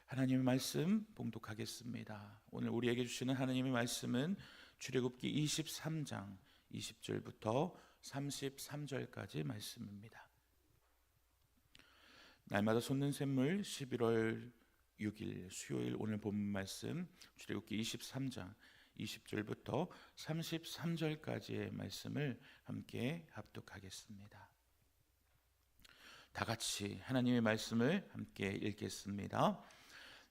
하나님의 말씀 봉독하겠습니다. 오늘 우리에게 주시는 하나님의 말씀은 출애굽기 23장 20절부터 33절까지 말씀입니다. 날마다 솟는 샘물 11월 6일 수요일 오늘 본문 말씀 출애굽기 23장 20절부터 33절까지의 말씀을 함께 합독하겠습니다. 다 같이 하나님의 말씀을 함께 읽겠습니다.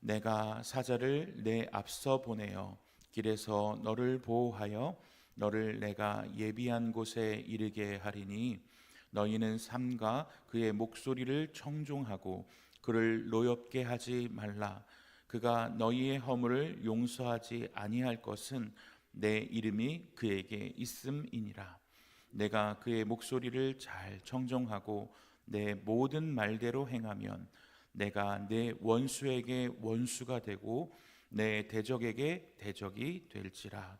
내가 사자를 내 앞서 보내어 길에서 너를 보호하여 너를 내가 예비한 곳에 이르게 하리니 너희는 삼가 그의 목소리를 청종하고 그를 노엽게 하지 말라. 그가 너희의 허물을 용서하지 아니할 것은 내 이름이 그에게 있음이니라. 내가 그의 목소리를 잘 청종하고 내 모든 말대로 행하면 내가 내 원수에게 원수가 되고 내 대적에게 대적이 될지라.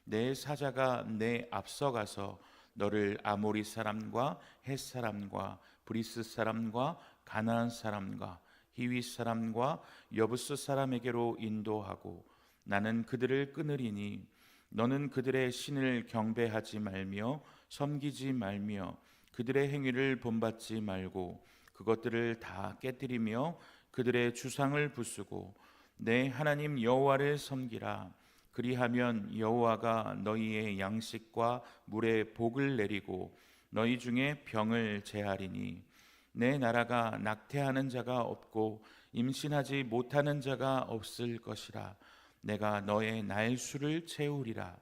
내 사자가 내 앞서가서 너를 아모리 사람과 헷 사람과 브리스 사람과 가나안 사람과 히위 사람과 여부스 사람에게로 인도하고 나는 그들을 끊으리니 너는 그들의 신을 경배하지 말며 섬기지 말며 그들의 행위를 본받지 말고 그것들을 다 깨뜨리며 그들의 주상을 부수고 내 하나님 여호와를 섬기라. 그리하면 여호와가 너희의 양식과 물에 복을 내리고 너희 중에 병을 제하리니 내 나라가 낙태하는 자가 없고 임신하지 못하는 자가 없을 것이라. 내가 너의 날수를 채우리라.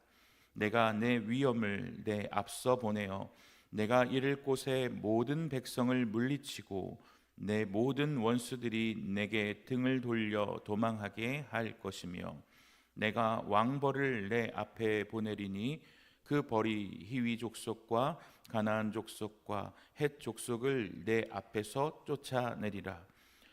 내가 내 위엄을 내 앞서 보내어 내가 이를 곳에 모든 백성을 물리치고 내 모든 원수들이 내게 등을 돌려 도망하게 할 것이며 내가 왕벌을 내 앞에 보내리니 그 벌이 히위 족속과 가나안 족속과 헷 족속을 내 앞에서 쫓아내리라.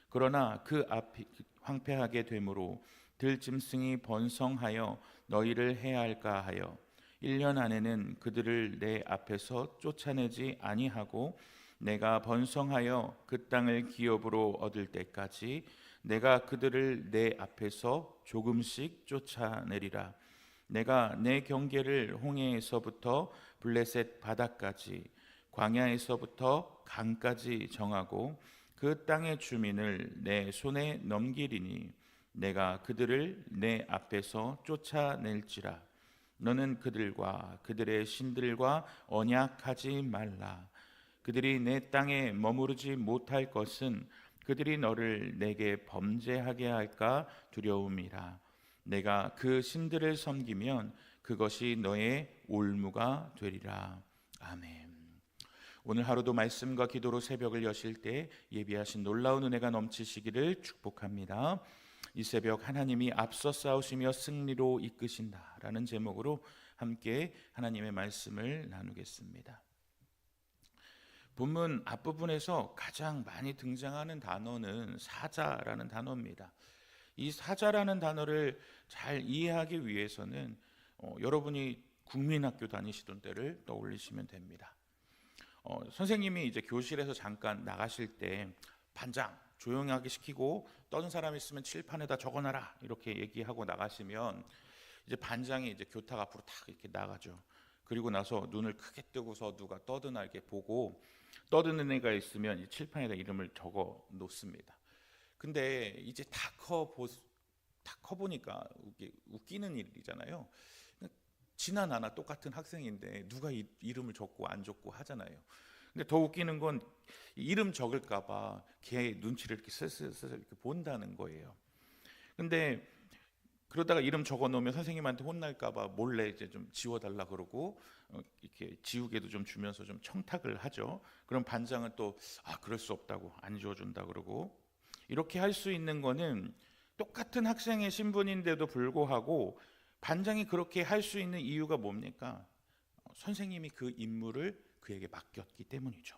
그러나 그 앞이 황폐하게 되므로 들짐승이 번성하여 너희를 해할까 하여 1년 안에는 그들을 내 앞에서 쫓아내지 아니하고 내가 번성하여 그 땅을 기업으로 얻을 때까지 내가 그들을 내 앞에서 조금씩 쫓아내리라. 내가 내 경계를 홍해에서부터 블레셋 바다까지 광야에서부터 강까지 정하고 그 땅의 주민을 내 손에 넘기리니 내가 그들을 내 앞에서 쫓아낼지라. 너는 그들과 그들의 신들과 언약하지 말라. 그들이 내 땅에 머무르지 못할 것은 그들이 너를 내게 범죄하게 할까 두려움이라. 내가 그 신들을 섬기면 그것이 너의 올무가 되리라. 아멘. 오늘 하루도 말씀과 기도로 새벽을 여실 때 예비하신 놀라운 은혜가 넘치시기를 축복합니다. 이 새벽 하나님이 앞서 싸우시며 승리로 이끄신다라는 제목으로 함께 하나님의 말씀을 나누겠습니다. 본문 앞부분에서 가장 많이 등장하는 단어는 사자라는 단어입니다. 이 사자라는 단어를 잘 이해하기 위해서는 여러분이 국민학교 다니시던 때를 떠올리시면 됩니다. 선생님이 이제 교실에서 잠깐 나가실 때 반장 조용하게 시키고 떠든 사람 있으면 칠판에다 적어놔라 이렇게 얘기하고 나가시면 이제 반장이 이제 교탁 앞으로 탁 이렇게 나가죠. 그리고 나서 눈을 크게 뜨고서 누가 떠드나 이렇게 보고 떠드는 애가 있으면 이 칠판에다 이름을 적어 놓습니다. 근데 이제 다 커보니까 웃기는 일이잖아요. 지나나나 똑같은 학생인데 누가 이름을 적고 안 적고 하잖아요. 근데 더 웃기는 건 이름 적을까봐 걔 눈치를 이렇게 슬슬 이렇게 본다는 거예요. 근데 그러다가 이름 적어 놓으면 선생님한테 혼날까봐 몰래 이제 좀 지워달라 그러고 이렇게 지우개도 좀 주면서 좀 청탁을 하죠. 그럼 반장은 또 그럴 수 없다고 안 지워준다 그러고 이렇게 할 수 있는 거는 똑같은 학생의 신분인데도 불구하고 반장이 그렇게 할 수 있는 이유가 뭡니까? 선생님이 그 임무를 그에게 맡겼기 때문이죠.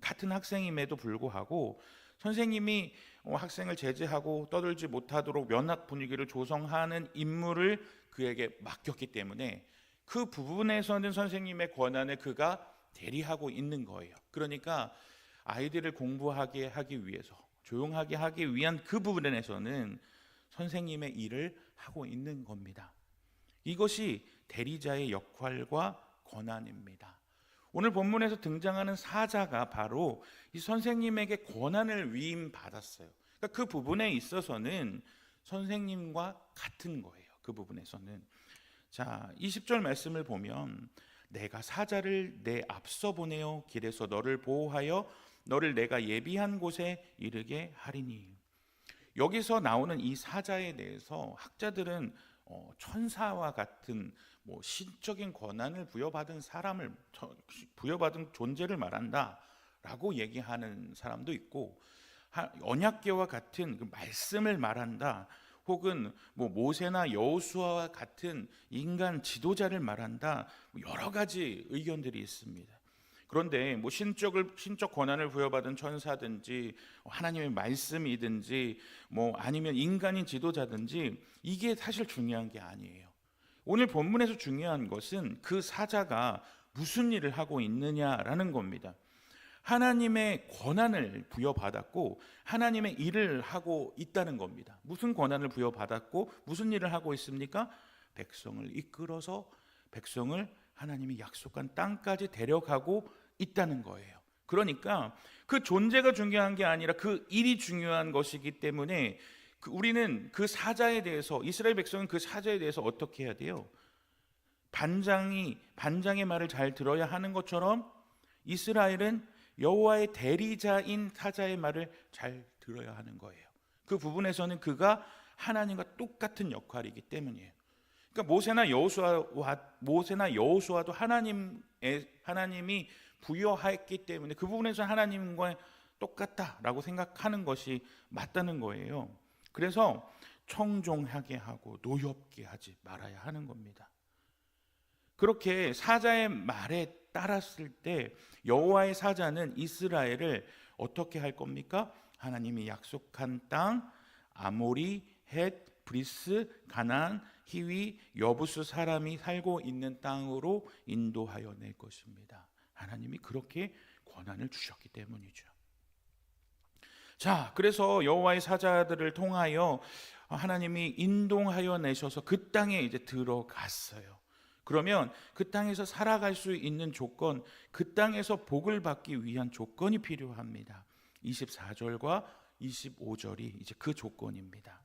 같은 학생임에도 불구하고 선생님이 학생을 제재하고 떠들지 못하도록 면학 분위기를 조성하는 임무를 그에게 맡겼기 때문에 그 부분에서는 선생님의 권한을 그가 대리하고 있는 거예요. 그러니까 아이들을 공부하게 하기 위해서 조용하게 하기 위한 그 부분에서는 선생님의 일을 하고 있는 겁니다. 이것이 대리자의 역할과 권한입니다. 오늘 본문에서 등장하는 사자가 바로 이 선생님에게 권한을 위임받았어요. 그러니까 그 부분에 있어서는 선생님과 같은 거예요. 그 부분에서는. 자, 20절 말씀을 보면 내가 사자를 내 앞서 보내어 길에서 너를 보호하여 너를 내가 예비한 곳에 이르게 하리니. 여기서 나오는 이 사자에 대해서 학자들은 천사와 같은 신적인 권한을 부여받은 사람을 부여받은 존재를 말한다라고 얘기하는 사람도 있고, 언약궤와 같은 그 말씀을 말한다, 혹은 모세나 여호수아와 같은 인간 지도자를 말한다, 여러 가지 의견들이 있습니다. 그런데 신적 권한을 부여받은 천사든지 하나님의 말씀이든지 아니면 인간인 지도자든지 이게 사실 중요한 게 아니에요. 오늘 본문에서 중요한 것은 그 사자가 무슨 일을 하고 있느냐라는 겁니다. 하나님의 권한을 부여받았고 하나님의 일을 하고 있다는 겁니다. 무슨 권한을 부여받았고 무슨 일을 하고 있습니까? 백성을 이끌어서 백성을 하나님이 약속한 땅까지 데려가고 있다는 거예요. 그러니까 그 존재가 중요한 게 아니라 그 일이 중요한 것이기 때문에 우리는 그 사자에 대해서, 이스라엘 백성은 그 사자에 대해서 어떻게 해야 돼요? 반장의 말을 잘 들어야 하는 것처럼 이스라엘은 여호와의 대리자인 사자의 말을 잘 들어야 하는 거예요. 그 부분에서는 그가 하나님과 똑같은 역할이기 때문이에요. 그러니까 모세나 여호수아도 하나님이 부여했기 때문에 그 부분에서 하나님과 똑같다라고 생각하는 것이 맞다는 거예요. 그래서 청종하게 하고 노엽게 하지 말아야 하는 겁니다. 그렇게 사자의 말에 따랐을 때 여호와의 사자는 이스라엘을 어떻게 할 겁니까? 하나님이 약속한 땅, 아모리, 헷, 브리스, 가나안, 히위, 여부스 사람이 살고 있는 땅으로 인도하여 낼 것입니다. 하나님이 그렇게 권한을 주셨기 때문이죠. 자, 그래서 여호와의 사자들을 통하여 하나님이 인도하여 내셔서 그 땅에 이제 들어갔어요. 그러면 그 땅에서 살아갈 수 있는 조건, 그 땅에서 복을 받기 위한 조건이 필요합니다. 24절과 25절이 이제 그 조건입니다.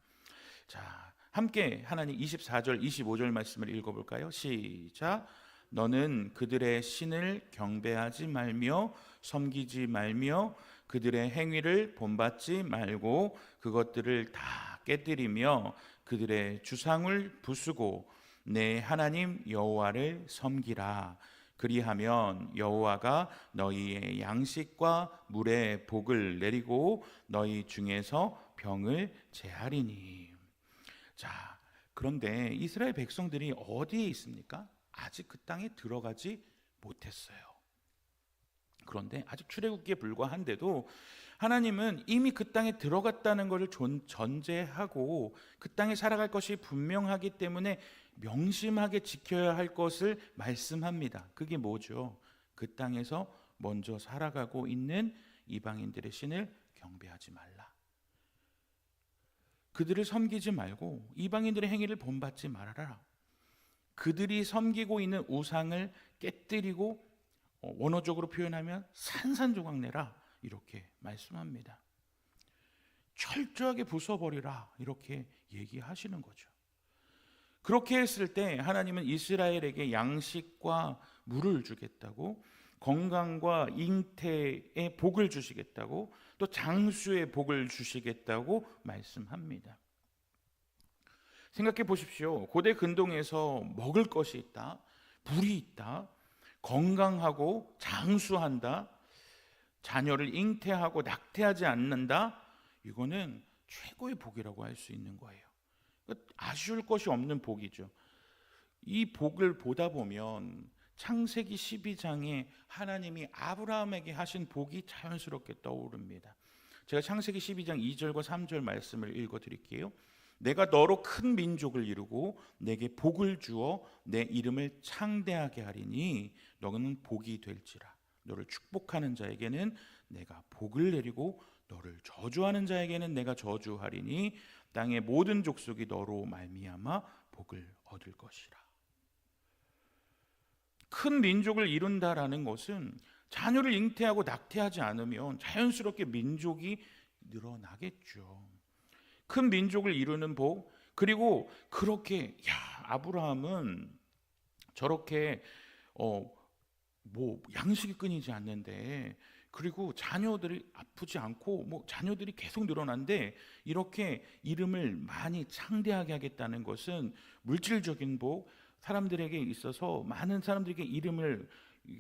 자, 함께 하나님 24절, 25절 말씀을 읽어볼까요? 시작. 너는 그들의 신을 경배하지 말며 섬기지 말며 그들의 행위를 본받지 말고 그것들을 다 깨뜨리며 그들의 주상을 부수고 내 하나님 여호와를 섬기라. 그리하면 여호와가 너희의 양식과 물의 복을 내리고 너희 중에서 병을 제하리니. 자, 그런데 이스라엘 백성들이 어디에 있습니까? 아직 그 땅에 들어가지 못했어요. 그런데 아직 출애굽기에 불과한데도 하나님은 이미 그 땅에 들어갔다는 것을 전제하고 그 땅에 살아갈 것이 분명하기 때문에 명심하게 지켜야 할 것을 말씀합니다. 그게 뭐죠? 그 땅에서 먼저 살아가고 있는 이방인들의 신을 경배하지 말라. 그들을 섬기지 말고 이방인들의 행위를 본받지 말아라. 그들이 섬기고 있는 우상을 깨뜨리고 원어적으로 표현하면 산산조각 내라, 이렇게 말씀합니다. 철저하게 부숴버리라, 이렇게 얘기하시는 거죠. 그렇게 했을 때 하나님은 이스라엘에게 양식과 물을 주겠다고, 건강과 잉태의 복을 주시겠다고, 또 장수의 복을 주시겠다고 말씀합니다. 생각해 보십시오. 고대 근동에서 먹을 것이 있다, 불이 있다, 건강하고 장수한다, 자녀를 잉태하고 낙태하지 않는다, 이거는 최고의 복이라고 할 수 있는 거예요. 아쉬울 것이 없는 복이죠. 이 복을 보다 보면 창세기 12장에 하나님이 아브라함에게 하신 복이 자연스럽게 떠오릅니다. 제가 창세기 12장 2절과 3절 말씀을 읽어드릴게요. 내가 너로 큰 민족을 이루고 내게 복을 주어 내 이름을 창대하게 하리니 너는 복이 될지라. 너를 축복하는 자에게는 내가 복을 내리고 너를 저주하는 자에게는 내가 저주하리니 땅의 모든 족속이 너로 말미암아 복을 얻을 것이라. 큰 민족을 이룬다라는 것은 자녀를 잉태하고 낙태하지 않으면 자연스럽게 민족이 늘어나겠죠. 큰 민족을 이루는 복, 그리고 그렇게 아브라함은 저렇게 양식이 끊이지 않는데, 그리고 자녀들이 아프지 않고 자녀들이 계속 늘어난데, 이렇게 이름을 많이 창대하게 하겠다는 것은 물질적인 복, 사람들에게 있어서 많은 사람들에게 이름을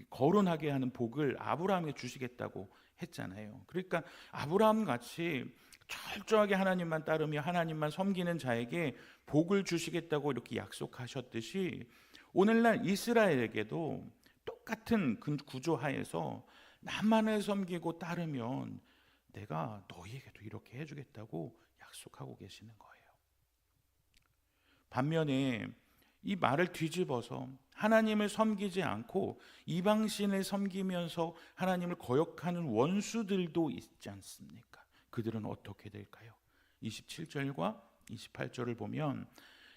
거론하게 하는 복을 아브라함에게 주시겠다고 했잖아요. 그러니까 아브라함 같이 철저하게 하나님만 따르며 하나님만 섬기는 자에게 복을 주시겠다고 이렇게 약속하셨듯이, 오늘날 이스라엘에게도 똑같은 구조 하에서 나만을 섬기고 따르면 내가 너희에게도 이렇게 해주겠다고 약속하고 계시는 거예요. 반면에 이 말을 뒤집어서 하나님을 섬기지 않고 이방신을 섬기면서 하나님을 거역하는 원수들도 있지 않습니까? 그들은 어떻게 될까요? 27절과 28절을 보면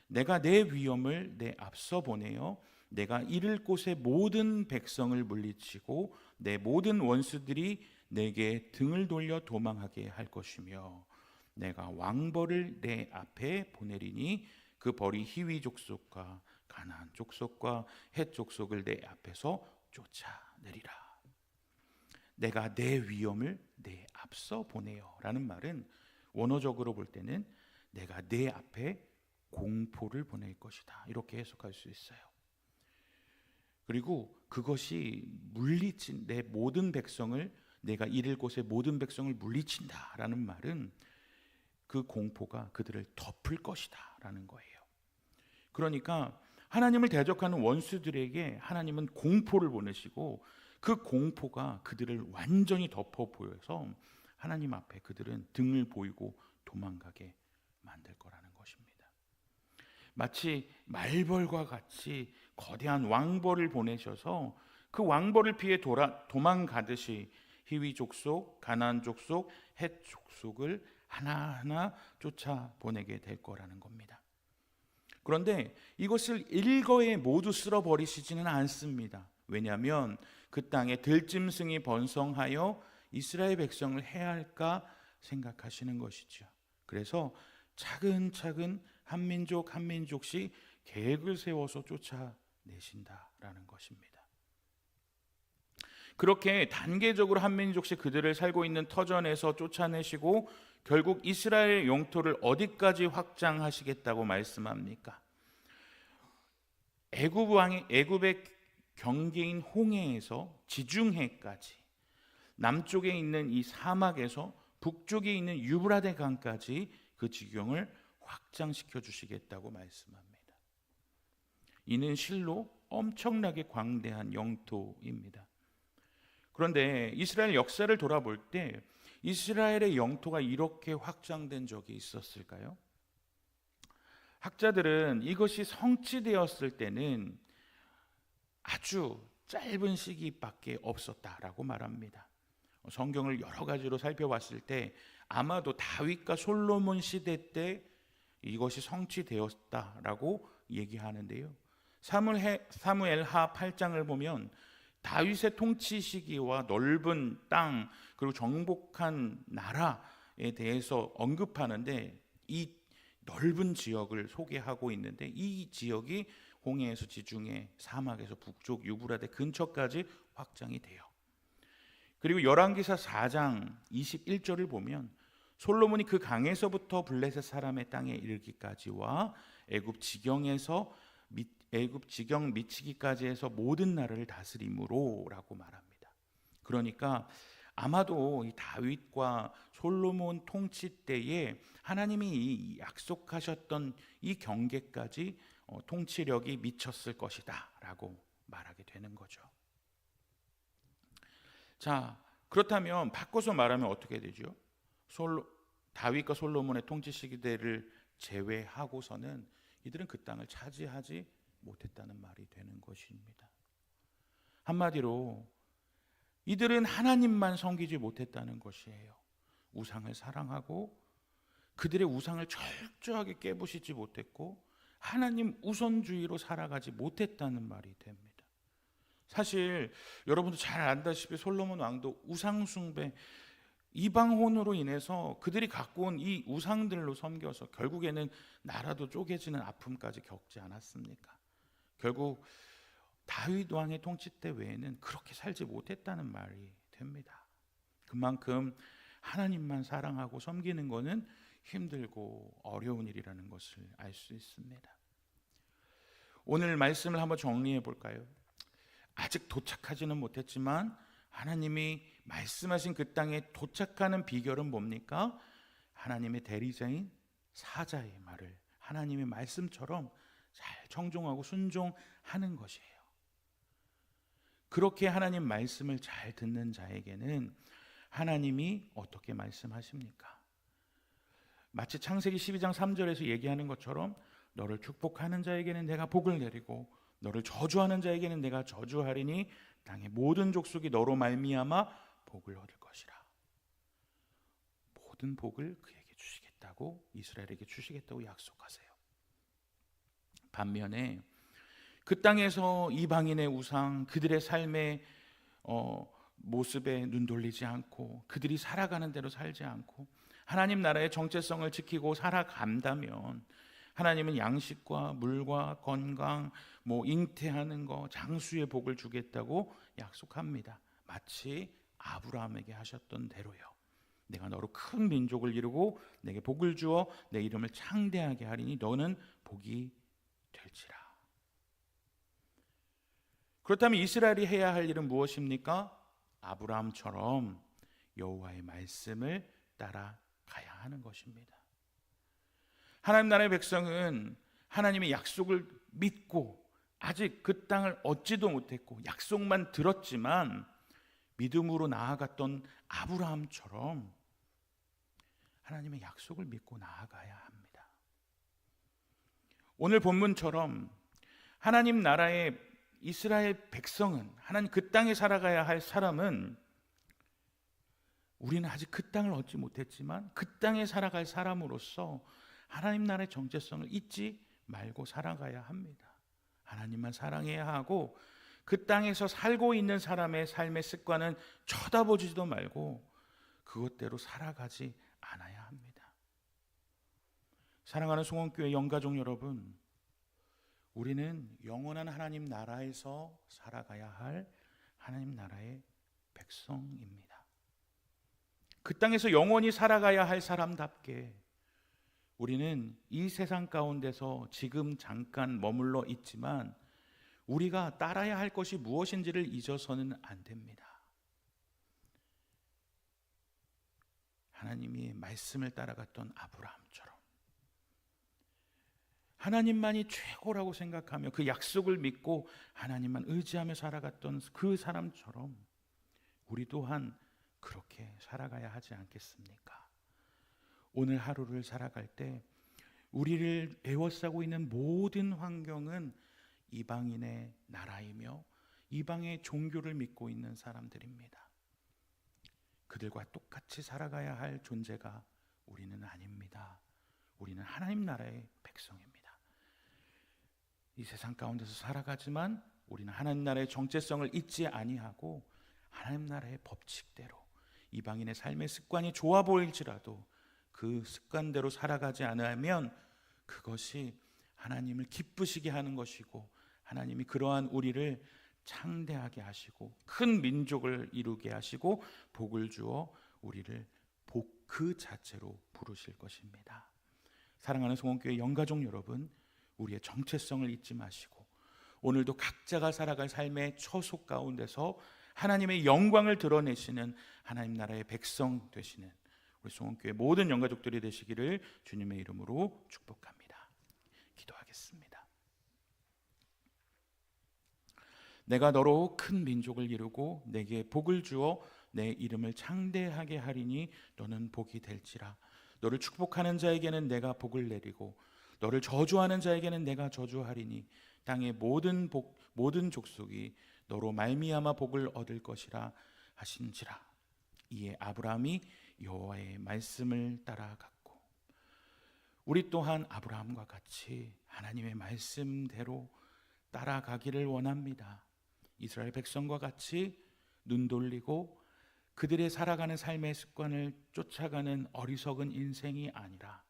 내가 내 위엄을 내 앞서 보내어 내가 이를 곳의 모든 백성을 물리치고 내 모든 원수들이 내게 등을 돌려 도망하게 할 것이며 내가 왕벌을 내 앞에 보내리니 그 벌이 히위 족속과 가나안 족속과 헷 족속을 내 앞에서 쫓아내리라. 내가 내 위엄을 내 앞서 보내어라는 말은 원어적으로 볼 때는 내가 내 앞에 공포를 보낼 것이다, 이렇게 해석할 수 있어요. 그리고 그것이 물리친 내 모든 백성을, 내가 이를 곳의 모든 백성을 물리친다라는 말은 그 공포가 그들을 덮을 것이다라는 거예요. 그러니까 하나님을 대적하는 원수들에게 하나님은 공포를 보내시고 그 공포가 그들을 완전히 덮어 보여서 하나님 앞에 그들은 등을 보이고 도망가게 만들 거라는 것입니다. 마치 말벌과 같이 거대한 왕벌을 보내셔서 그 왕벌을 피해 도망가듯이 히위 족속, 가나안 족속, 헷 족속을 하나하나 쫓아보내게 될 거라는 겁니다. 그런데 이것을 일거에 모두 쓸어버리시지는 않습니다. 왜냐하면 그 땅에 들짐승이 번성하여 이스라엘 백성을 해할까 생각하시는 것이죠. 그래서 차근차근 한 민족 한 민족씩 계획을 세워서 쫓아내신다라는 것입니다. 그렇게 단계적으로 한 민족씩 그들을 살고 있는 터전에서 쫓아내시고 결국 이스라엘 영토를 어디까지 확장하시겠다고 말씀합니까? 애굽의 경계인 홍해에서 지중해까지, 남쪽에 있는 이 사막에서 북쪽에 있는 유브라데 강까지 그 지경을 확장시켜 주시겠다고 말씀합니다. 이는 실로 엄청나게 광대한 영토입니다. 그런데 이스라엘 역사를 돌아볼 때 이스라엘의 영토가 이렇게 확장된 적이 있었을까요? 학자들은 이것이 성취되었을 때는 아주 짧은 시기밖에 없었다라고 말합니다. 성경을 여러 가지로 살펴봤을 때 아마도 다윗과 솔로몬 시대 때 이것이 성취되었다라고 얘기하는데요. 사무엘하 8장을 보면 다윗의 통치 시기와 넓은 땅 그리고 정복한 나라에 대해서 언급하는데 이 넓은 지역을 소개하고 있는데 이 지역이 홍해에서 지중해, 사막에서 북쪽 유브라데 근처까지 확장이 돼요. 그리고 열왕기사 4장 21절을 보면 솔로몬이 그 강에서부터 블레셋 사람의 땅에 이르기까지와 애굽 지경 미치기까지 해서 모든 나라를 다스림으로라고 말합니다. 그러니까 아마도 이 다윗과 솔로몬 통치 때에 하나님이 약속하셨던 이 경계까지 통치력이 미쳤을 것이다라고 말하게 되는 거죠. 자, 그렇다면 바꿔서 말하면 어떻게 되죠? 다윗과 솔로몬의 통치 시대를 제외하고서는 이들은 그 땅을 차지하지 못했다는 말이 되는 것입니다. 한마디로 이들은 하나님만 섬기지 못했다는 것이에요. 우상을 사랑하고 그들의 우상을 철저하게 깨부시지 못했고 하나님 우선주의로 살아가지 못했다는 말이 됩니다. 사실 여러분도 잘 안다시피 솔로몬 왕도 우상 숭배, 이방혼으로 인해서 그들이 갖고 온 이 우상들로 섬겨서 결국에는 나라도 쪼개지는 아픔까지 겪지 않았습니까? 결국 다윗 왕의 통치 때 외에는 그렇게 살지 못했다는 말이 됩니다. 그만큼 하나님만 사랑하고 섬기는 것은 힘들고 어려운 일이라는 것을 알 수 있습니다. 오늘 말씀을 한번 정리해 볼까요? 아직 도착하지는 못했지만 하나님이 말씀하신 그 땅에 도착하는 비결은 뭡니까? 하나님의 대리자인 사자의 말을 하나님의 말씀처럼 잘 청종하고 순종하는 것이에요. 그렇게 하나님 말씀을 잘 듣는 자에게는 하나님이 어떻게 말씀하십니까? 마치 창세기 12장 3절에서 얘기하는 것처럼 너를 축복하는 자에게는 내가 복을 내리고 너를 저주하는 자에게는 내가 저주하리니 땅의 모든 족속이 너로 말미암아 복을 얻을 것이라. 모든 복을 그에게 주시겠다고, 이스라엘에게 주시겠다고 약속하세요. 반면에 그 땅에서 이방인의 우상, 그들의 삶의 모습에 눈 돌리지 않고 그들이 살아가는 대로 살지 않고 하나님 나라의 정체성을 지키고 살아간다면 하나님은 양식과 물과 건강, 잉태하는 거, 장수의 복을 주겠다고 약속합니다. 마치 아브라함에게 하셨던 대로요. 내가 너로 큰 민족을 이루고 내게 복을 주어 내 이름을 창대하게 하리니 너는 복이 될지라. 그렇다면 이스라엘이 해야 할 일은 무엇입니까? 아브라함처럼 여호와의 말씀을 따라가야 하는 것입니다. 하나님 나라의 백성은 하나님의 약속을 믿고 아직 그 땅을 얻지도 못했고 약속만 들었지만 믿음으로 나아갔던 아브라함처럼 하나님의 약속을 믿고 나아가야 합니다. 오늘 본문처럼 하나님 나라의 이스라엘 백성은, 하나님 그 땅에 살아가야 할 사람은, 우리는 아직 그 땅을 얻지 못했지만 그 땅에 살아갈 사람으로서 하나님 나라의 정체성을 잊지 말고 살아가야 합니다. 하나님만 사랑해야 하고 그 땅에서 살고 있는 사람의 삶의 습관은 쳐다보지도 말고 그것대로 살아가지 않아야 합니다. 사랑하는 송원교회 영가족 여러분, 우리는 영원한 하나님 나라에서 살아가야 할 하나님 나라의 백성입니다. 그 땅에서 영원히 살아가야 할 사람답게 우리는 이 세상 가운데서 지금 잠깐 머물러 있지만 우리가 따라야 할 것이 무엇인지를 잊어서는 안 됩니다. 하나님이 말씀을 따라갔던 아브라함처럼 하나님만이 최고라고 생각하며 그 약속을 믿고 하나님만 의지하며 살아갔던 그 사람처럼 우리 또한 그렇게 살아가야 하지 않겠습니까? 오늘 하루를 살아갈 때 우리를 에워싸고 있는 모든 환경은 이방인의 나라이며 이방의 종교를 믿고 있는 사람들입니다. 그들과 똑같이 살아가야 할 존재가 우리는 아닙니다. 우리는 하나님 나라의 백성입니다. 이 세상 가운데서 살아가지만 우리는 하나님 나라의 정체성을 잊지 아니하고 하나님 나라의 법칙대로 이방인의 삶의 습관이 좋아 보일지라도 그 습관대로 살아가지 않으면 그것이 하나님을 기쁘시게 하는 것이고 하나님이 그러한 우리를 창대하게 하시고 큰 민족을 이루게 하시고 복을 주어 우리를 복 그 자체로 부르실 것입니다. 사랑하는 송원교회 영가족 여러분, 우리의 정체성을 잊지 마시고 오늘도 각자가 살아갈 삶의 처소 가운데서 하나님의 영광을 드러내시는 하나님 나라의 백성 되시는 우리 송원교회 모든 영가족들이 되시기를 주님의 이름으로 축복합니다. 기도하겠습니다. 내가 너로 큰 민족을 이루고 내게 복을 주어 내 이름을 창대하게 하리니 너는 복이 될지라. 너를 축복하는 자에게는 내가 복을 내리고 너를 저주하는 자에게는 내가 저주하리니 땅의 모든 족속이 너로 말미암아 복을 얻을 것이라 하신지라. 이에 아브라함이 여호와의 말씀을 따라갔고, 우리 또한 아브라함과 같이 하나님의 말씀대로 따라가기를 원합니다. 이스라엘 백성과 같이 눈 돌리고 그들의 살아가는 삶의 습관을 쫓아가는 어리석은 인생이 아니라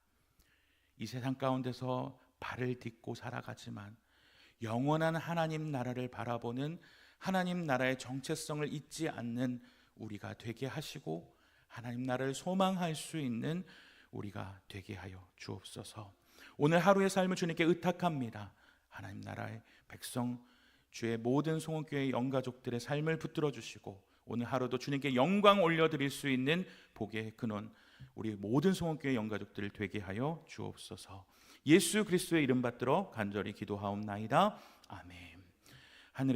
이 세상 가운데서 발을 딛고 살아가지만 영원한 하나님 나라를 바라보는, 하나님 나라의 정체성을 잊지 않는 우리가 되게 하시고 하나님 나라를 소망할 수 있는 우리가 되게 하여 주옵소서. 오늘 하루의 삶을 주님께 의탁합니다. 하나님 나라의 백성, 주의 모든 송원교회 영가족들의 삶을 붙들어 주시고 오늘 하루도 주님께 영광 올려드릴 수 있는 복의 근원, 우리 모든 송원교회 영가족들을 되게 하여 주옵소서. 예수 그리스도의 이름 받들어 간절히 기도하옵나이다. 아멘.